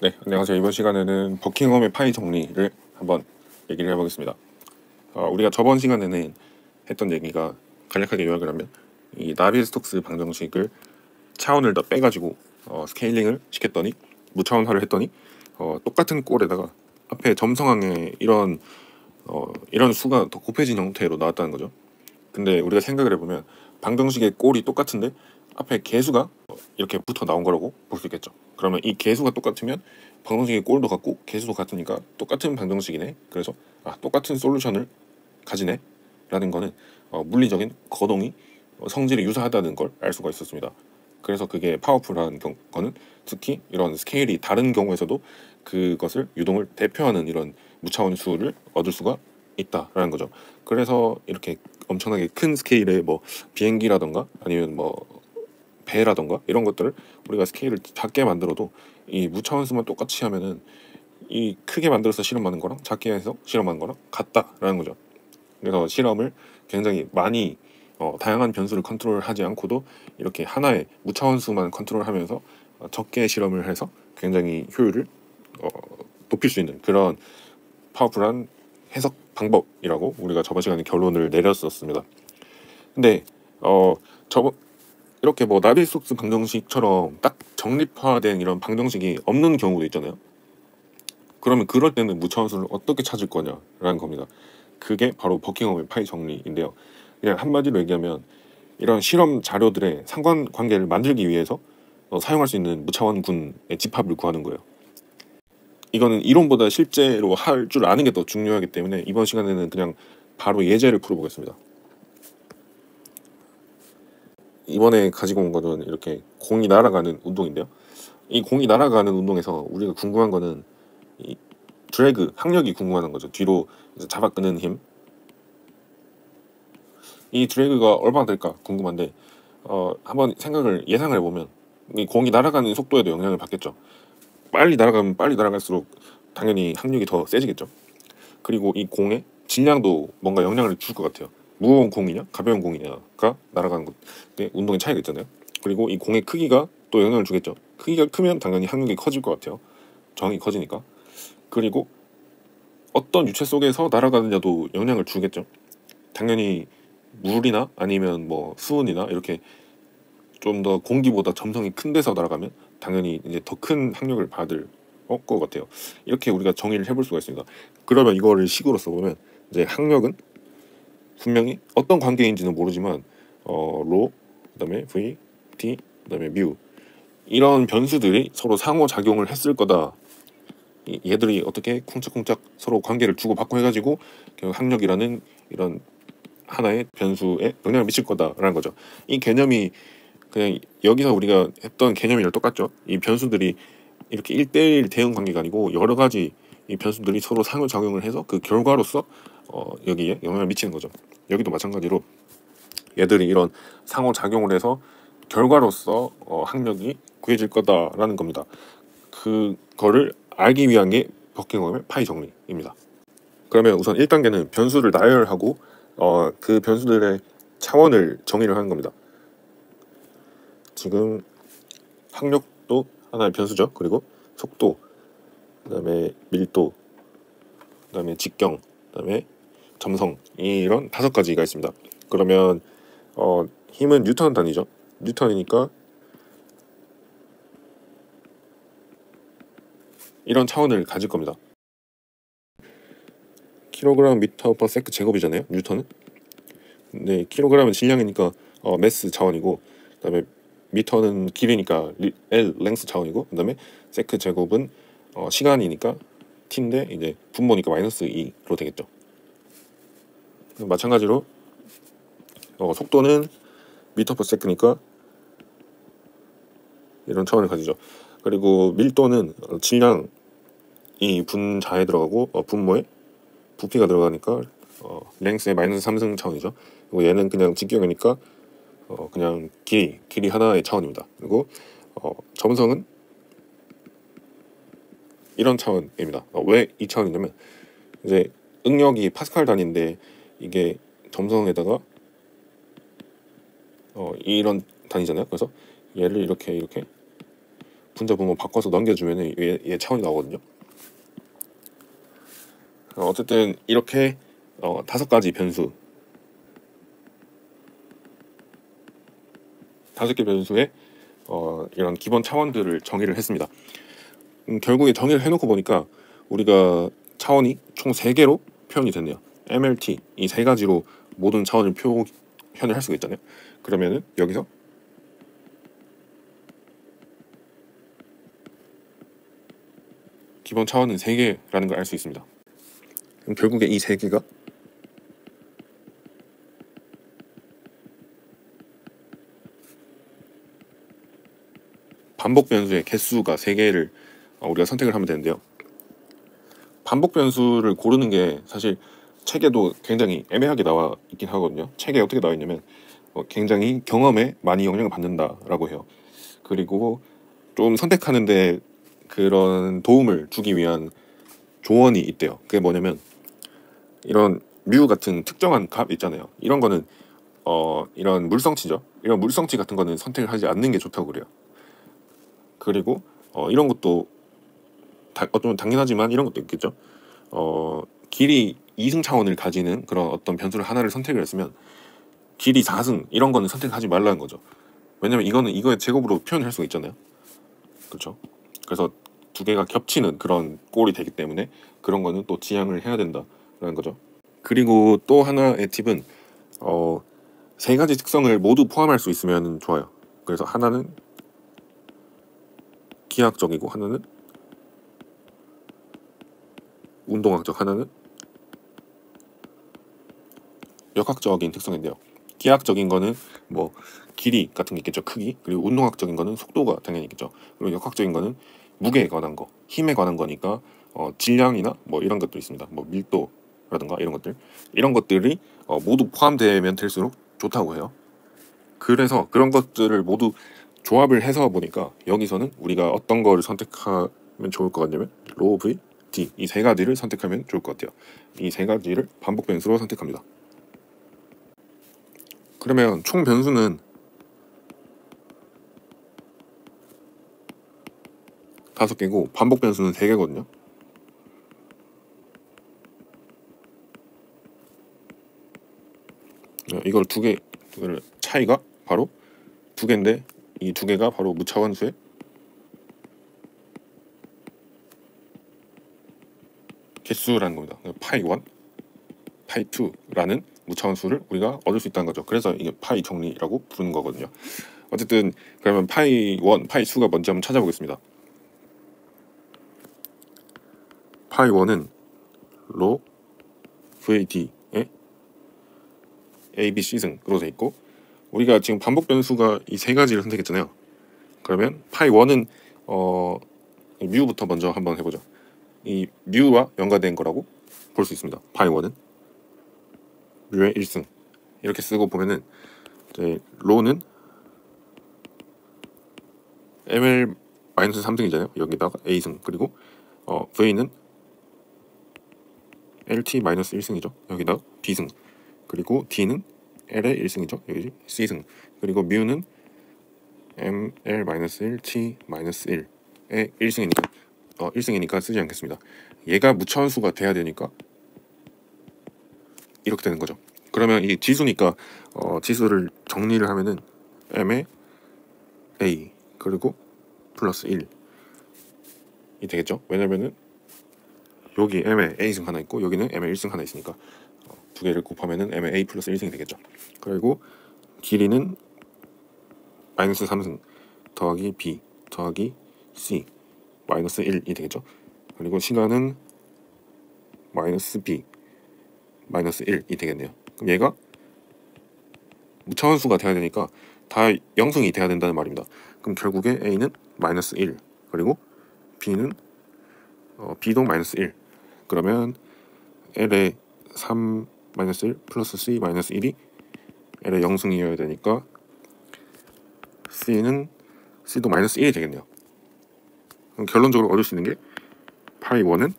네, 안녕하세요. 이번 시간에는 버킹엄의 파이 정리를 한번 얘기를 해보겠습니다. 우리가 저번 시간에는 했던 얘기가 간략하게 요약을 하면 이 나빌-스톡스 방정식을 차원을 더 빼가지고 스케일링을 시켰더니 무차원화를 했더니 똑같은 꼴에다가 앞에 점성항에 이런 수가 더 곱해진 형태로 나왔다는 거죠. 근데 우리가 생각을 해보면 방정식의 꼴이 똑같은데 앞에 개수가 이렇게 붙어 나온 거라고 볼 수 있겠죠. 그러면 이 개수가 똑같으면 방정식의 꼴도 같고 개수도 같으니까 똑같은 방정식이네. 그래서 똑같은 솔루션을 가지네 라는 거는 물리적인 거동이 성질이 유사하다는 걸 알 수가 있었습니다. 그래서 그게 파워풀한 거는 특히 이런 스케일이 다른 경우에서도 그것을 유동을 대표하는 이런 무차원 수를 얻을 수가 있다라는 거죠. 그래서 이렇게 엄청나게 큰 스케일의 뭐 비행기라던가 아니면 뭐 배라던가 이런 것들을 우리가 스케일을 작게 만들어도 이 무차원수만 똑같이 하면은 이 크게 만들어서 실험하는 거랑 작게 해서 실험하는 거랑 같다라는 거죠. 그래서 실험을 굉장히 많이 다양한 변수를 컨트롤하지 않고도 이렇게 하나의 무차원수만 컨트롤하면서 적게 실험을 해서 굉장히 효율을 높일 수 있는 그런 파워풀한 해석 방법이라고 우리가 저번 시간에 결론을 내렸었습니다. 근데 저번 이렇게 뭐 나빌-스톡스 방정식처럼 딱 정립화된 이런 방정식이 없는 경우도 있잖아요. 그러면 그럴 때는 무차원수를 어떻게 찾을 거냐라는 겁니다. 그게 바로 버킹엄의 파이 정리인데요. 그냥 한마디로 얘기하면 이런 실험 자료들의 상관관계를 만들기 위해서 사용할 수 있는 무차원군의 집합을 구하는 거예요. 이거는 이론보다 실제로 할 줄 아는 게 더 중요하기 때문에 이번 시간에는 그냥 바로 예제를 풀어보겠습니다. 이번에 가지고 온 거는 이렇게 공이 날아가는 운동인데요. 이 공이 날아가는 운동에서 우리가 궁금한 거는 이 드래그, 항력이 궁금한 거죠. 뒤로 잡아 끄는 힘. 이 드래그가 얼마나 될까 궁금한데 한번 예상을 해보면 이 공이 날아가는 속도에도 영향을 받겠죠. 빨리 날아가면 빨리 날아갈수록 당연히 항력이 더 세지겠죠. 그리고 이 공의 질량도 뭔가 영향을 줄 것 같아요. 무거운 공이냐 가벼운 공이냐가 날아가는 것 운동의 차이가 있잖아요. 그리고 이 공의 크기가 또 영향을 주겠죠. 크기가 크면 당연히 항력이 커질 것 같아요. 저항이 커지니까. 그리고 어떤 유체 속에서 날아가느냐도 영향을 주겠죠. 당연히 물이나 아니면 뭐 수온이나 이렇게 좀 더 공기보다 점성이 큰 데서 날아가면 당연히 이제 더 큰 항력을 받을 것 같아요. 이렇게 우리가 정의를 해볼 수가 있습니다. 그러면 이거를 식으로 써보면 이제 항력은 분명히 어떤 관계인지는 모르지만 로 그다음에 v t 그다음에 뮤 이런 변수들이 서로 상호작용을 했을 거다. 얘들이 어떻게 쿵짝쿵짝 서로 관계를 주고받고 해가지고 결국 항력이라는 이런 하나의 변수에 영향을 미칠 거다라는 거죠. 이 개념이 그냥 여기서 우리가 했던 개념이랑 똑같죠. 이 변수들이 이렇게 1대1 대응 관계가 아니고 여러 가지 이 변수들이 서로 상호작용을 해서 그 결과로서 여기에 영향을 미치는 거죠. 여기도 마찬가지로 얘들이 이런 상호작용을 해서 결과로서 항력이 구해질 거다라는 겁니다. 그거를 알기 위한 게 버킹엄의 파이 정리입니다. 그러면 우선 1단계는 변수를 나열하고 그 변수들의 차원을 정의를 하는 겁니다. 지금 항력도 하나의 변수죠. 그리고 속도, 그 다음에 밀도, 그 다음에 직경, 그 다음에 점성 이런 5가지가 있습니다. 그러면 힘은 뉴턴 단위죠. 뉴턴이니까 이런 차원을 가질 겁니다. 킬로그램 미터 퍼 세크 제곱이잖아요. 뉴턴은. 네, 킬로그램은 질량이니까 매스 차원이고, 그다음에 미터는 길이니까 L 랭스 차원이고, 그다음에 세크 제곱은 시간이니까 t인데 이제 분모니까 마이너스 2로 되겠죠. 마찬가지로 속도는 미터 퍼 세크니까 이런 차원을 가지죠. 그리고 밀도는 질량이 분자에 들어가고 분모에 부피가 들어가니까 랭스의 마이너스 3승 차원이죠. 그리고 얘는 그냥 직경이니까 그냥 길이 하나의 차원입니다. 그리고 점성은 이런 차원입니다. 왜 이 차원이냐면 이제 응력이 파스칼 단위인데 이게 점성에다가 이런 단위잖아요. 그래서 얘를 이렇게 분자 분모 바꿔서 넘겨주면은 얘 차원이 나오거든요. 어쨌든 이렇게 5가지 변수, 5개 변수의 이런 기본 차원들을 정의를 했습니다. 결국에 정의를 해놓고 보니까 우리가 차원이 총 3개로 표현이 됐네요. MLT 이 3가지로 모든 차원을 표현을 할 수가 있잖아요. 그러면은 여기서 기본 차원은 3개라는 걸 알 수 있습니다. 그럼 결국에 이 3개가 반복 변수의 개수가 3개를 우리가 선택을 하면 되는데요. 반복 변수를 고르는 게 사실 책에도 굉장히 애매하게 나와 있긴 하거든요. 책에 어떻게 나와 있냐면 굉장히 경험에 많이 영향을 받는다라고 해요. 그리고 좀 선택하는데 그런 도움을 주기 위한 조언이 있대요. 그게 뭐냐면 이런 뮤 같은 특정한 값 있잖아요. 이런 거는 이런 물성치죠. 이런 물성치 같은 거는 선택을 하지 않는 게 좋다고 그래요. 그리고 이런 것도 좀 당연하지만 이런 것도 있겠죠. 길이 2승 차원을 가지는 그런 어떤 변수를 하나를 선택을 했으면 길이 4승 이런 거는 선택하지 말라는 거죠. 왜냐면 이거는 이거의 제곱으로 표현할 수가 있잖아요. 그렇죠? 그래서 2개가 겹치는 그런 꼴이 되기 때문에 그런 거는 또 지양을 해야 된다라는 거죠. 그리고 또 하나의 팁은 3가지 특성을 모두 포함할 수 있으면 좋아요. 그래서 하나는 기하학적이고 하나는 운동학적, 하나는 역학적인 특성인데요. 기하학적인 거는 뭐 길이 같은 게 있겠죠. 크기. 그리고 운동학적인 거는 속도가 당연히 있겠죠. 그리고 역학적인 거는 무게에 관한 거, 힘에 관한 거니까 질량이나 뭐 이런 것도 있습니다. 뭐 밀도라든가 이런 것들이 모두 포함되면 될수록 좋다고 해요. 그래서 그런 것들을 모두 조합을 해서 보니까 여기서는 우리가 어떤 거를 선택하면 좋을 것 같냐면 로 V, D 이 3가지를 선택하면 좋을 것 같아요. 이 3가지를 반복 변수로 선택합니다. 그러면 총 변수는 5개고 반복 변수는 3개거든요. 이걸 2개를 차이가 바로 2개인데 이 2개가 바로 무차원수의 개수라는 겁니다. 파이 1, 파이 2라는 무차원수를 우리가 얻을 수 있다는 거죠. 그래서 이게 파이 정리라고 부르는 거거든요. 어쨌든 그러면 파이 1, 파이 2가 뭔지 한번 찾아보겠습니다. 파이 1은 로 VAD의 A, B, C승으로 돼 있고 우리가 지금 반복 변수가 이 3가지를 선택했잖아요. 그러면 파이 1은 뮤부터 먼저 한번 해보죠. 이 뮤와 연관된 거라고 볼 수 있습니다. 파이 1은 뮤의 1승 이렇게 쓰고 보면은 이제 로는 ML-3승이잖아요. 여기다가 A승 그리고 V는 LT-1승이죠. 여기다가 B승 그리고 D는 L의 1승이죠. 여기 C승 그리고 뮤는 ML-1, T-1의 1승이니까 쓰지 않겠습니다. 얘가 무차원수가 돼야 되니까 이렇게 되는 거죠. 그러면 이 지수니까 지수를 정리를 하면은 M의 A 그리고 플러스 1이 되겠죠. 왜냐면은 여기 M에 A승 하나 있고 여기는 M에 1승 하나 있으니까 2개를 곱하면은 M에 A 플러스 1승이 되겠죠. 그리고 길이는 마이너스 3승 더하기 B 더하기 C 마이너스 1이 되겠죠. 그리고 시간은 마이너스 B 마이너스 1이 되겠네요. 그럼 얘가 무차원수가 돼야 되니까 다 0승이 돼야 된다는 말입니다. 그럼 결국에 A는 마이너스 1 그리고 B는 B도 마이너스 1 그러면 L의 3 마이너스 1 플러스 C 마이너스 1이 L의 0승이어야 되니까 C도 마이너스 1이 되겠네요. 그럼 결론적으로 얻을 수 있는 게 파이 1은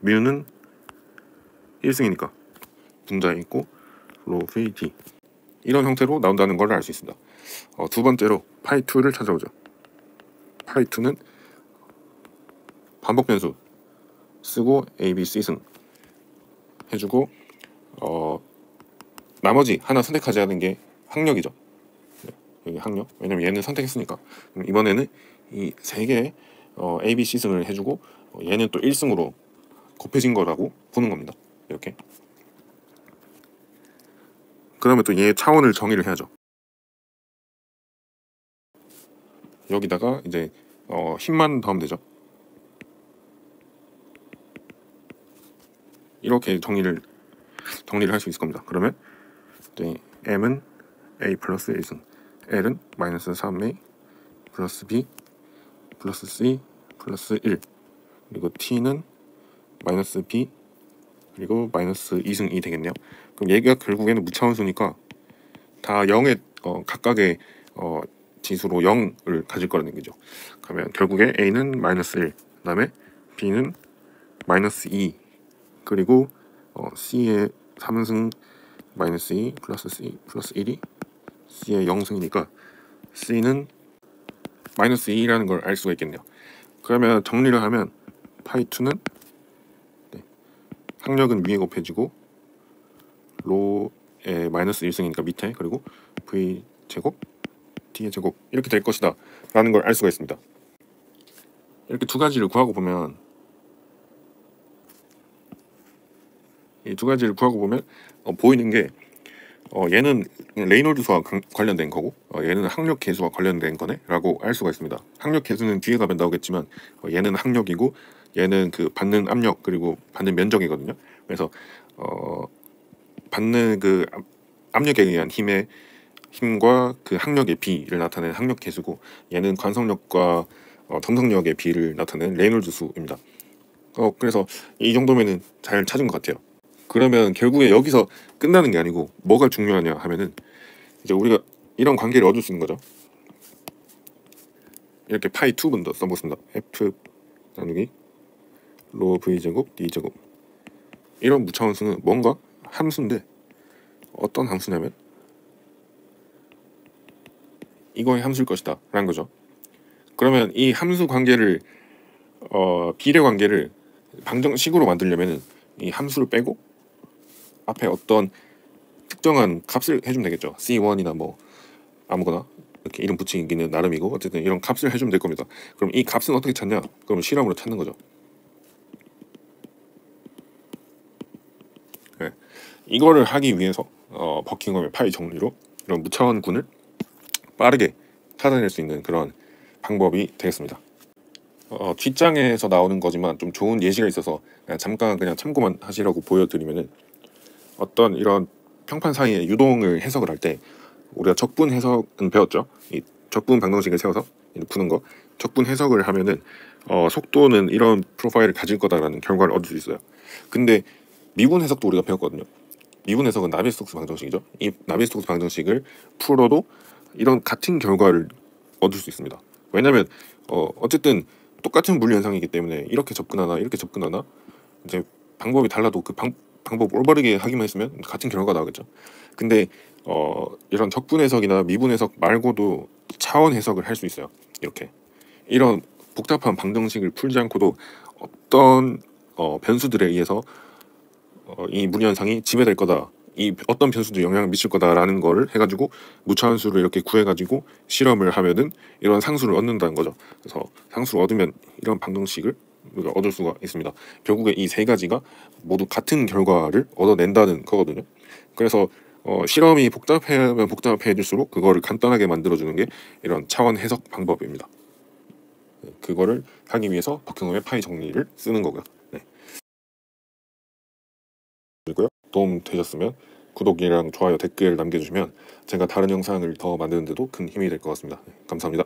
뮤는 1승이니까 분자에 있고 로 VD 이런 형태로 나온다는 걸 알 수 있습니다. 두 번째로 파이 2를 찾아오죠. 파이2는 반복 변수 쓰고 A, B, C 승 해주고 나머지 하나 선택하지 않은 게 학력이죠. 네, 여기 학력. 왜냐면 얘는 선택했으니까. 그럼 이번에는 이 세 개의 A, B, C 승을 해주고 얘는 또 1승으로 곱해진 거라고 보는 겁니다. 이렇게. 그러면 또 얘의 차원을 정의를 해야죠. 여기다가 이제 힘만 더하면 되죠. 이렇게 정리를 할 수 있을 겁니다. 그러면 이제 M은 A 플러스 1승, L은 마이너스 3A 플러스 B 플러스 C 플러스 1, 그리고 T는 마이너스 B 그리고 마이너스 2승이 되겠네요. 그럼 얘가 결국에는 무차원수니까 다 0의 각각의 지수로 0을 가질 거라는 얘기죠. 그러면 결국에 A는 마이너스 1, 그 다음에 B는 마이너스 2, 그리고 C의 3승 마이너스 2 플러스 C 플러스 1이 C의 0승이니까 C는 마이너스 2라는 걸 알 수가 있겠네요. 그러면 정리를 하면 파이2는 학력은 위에 곱해지고 로의 마이너스 1승이니까 밑에, 그리고 V 제곱 D의 제곱 이렇게 될 것이다 라는 걸 알 수가 있습니다. 이렇게 두 가지를 구하고 보면 이 두 가지를 구하고 보면 보이는 게 얘는 레이놀드 수와 관련된 거고 얘는 학력 계수와 관련된 거네 라고 알 수가 있습니다. 학력 계수는 뒤에 가면 나오겠지만 얘는 학력이고 얘는 그 받는 압력 그리고 받는 면적이거든요. 그래서 받는 그 압력에 의한 힘과 그 학력의 비를 나타내는 학력 계수고, 얘는 관성력과 점성력의 비를 나타내는 레이놀드 수입니다. 그래서 이 정도면은 잘 찾은 것 같아요. 그러면 결국에 여기서 끝나는 게 아니고 뭐가 중요하냐 하면은 이제 우리가 이런 관계를 얻을 수 있는 거죠. 이렇게 파이 2분도 써보겠습니다. F 나누기 로 V 제곱 D 제곱. 이런 무차원수는 뭔가 함수인데 어떤 함수냐면 이거의 함수일 것이다 라는 거죠. 그러면 이 함수 관계를 비례 관계를 방정식으로 만들려면 이 함수를 빼고 앞에 어떤 특정한 값을 해주면 되겠죠. C1이나 뭐 아무거나 이렇게 이름 붙이기는 나름이고 어쨌든 이런 값을 해주면 될 겁니다. 그럼 이 값은 어떻게 찾냐? 그럼 실험으로 찾는 거죠. 네. 이거를 하기 위해서 버킹엄의 파이 정리로 이런 무차원군을 빠르게 찾아낼 수 있는 그런 방법이 되겠습니다. 뒷장에서 나오는 거지만 좀 좋은 예시가 있어서 잠깐 그냥 참고만 하시라고 보여드리면은, 어떤 이런 평판 사이의 유동을 해석을 할 때 우리가 적분 해석은 배웠죠. 이 적분 방정식을 세워서 푸는 거. 적분 해석을 하면은 속도는 이런 프로파일을 가질 거다라는 결과를 얻을 수 있어요. 근데 미분 해석도 우리가 배웠거든요. 미분 해석은 나비스톡스 방정식이죠. 이 나비스톡스 방정식을 풀어도 이런 같은 결과를 얻을 수 있습니다. 왜냐면 어쨌든 똑같은 물리 현상이기 때문에 이렇게 접근하나 이렇게 접근하나 이제 방법이 달라도 그 방법 올바르게 하기만 했으면 같은 결과가 나오겠죠. 근데 이런 적분 해석이나 미분 해석 말고도 차원 해석을 할 수 있어요. 이런 복잡한 방정식을 풀지 않고도 어떤 변수들에 의해서 이 물리 현상이 지배될 거다, 이 어떤 변수도 영향을 미칠 거다라는 거를 해가지고 무차원수를 이렇게 구해가지고 실험을 하면은 이런 상수를 얻는다는 거죠. 그래서 상수를 얻으면 이런 방정식을 우리가 얻을 수가 있습니다. 결국에 이 세 가지가 모두 같은 결과를 얻어낸다는 거거든요. 그래서 실험이 복잡하면 복잡해질수록 그거를 간단하게 만들어주는 게 이런 차원 해석 방법입니다. 그거를 하기 위해서 버킹엄의 파이 정리를 쓰는 거고요. 네. 그리고요, 도움 되셨으면 구독이랑 좋아요, 댓글 남겨주시면 제가 다른 영상을 더 만드는데도 큰 힘이 될 것 같습니다. 감사합니다.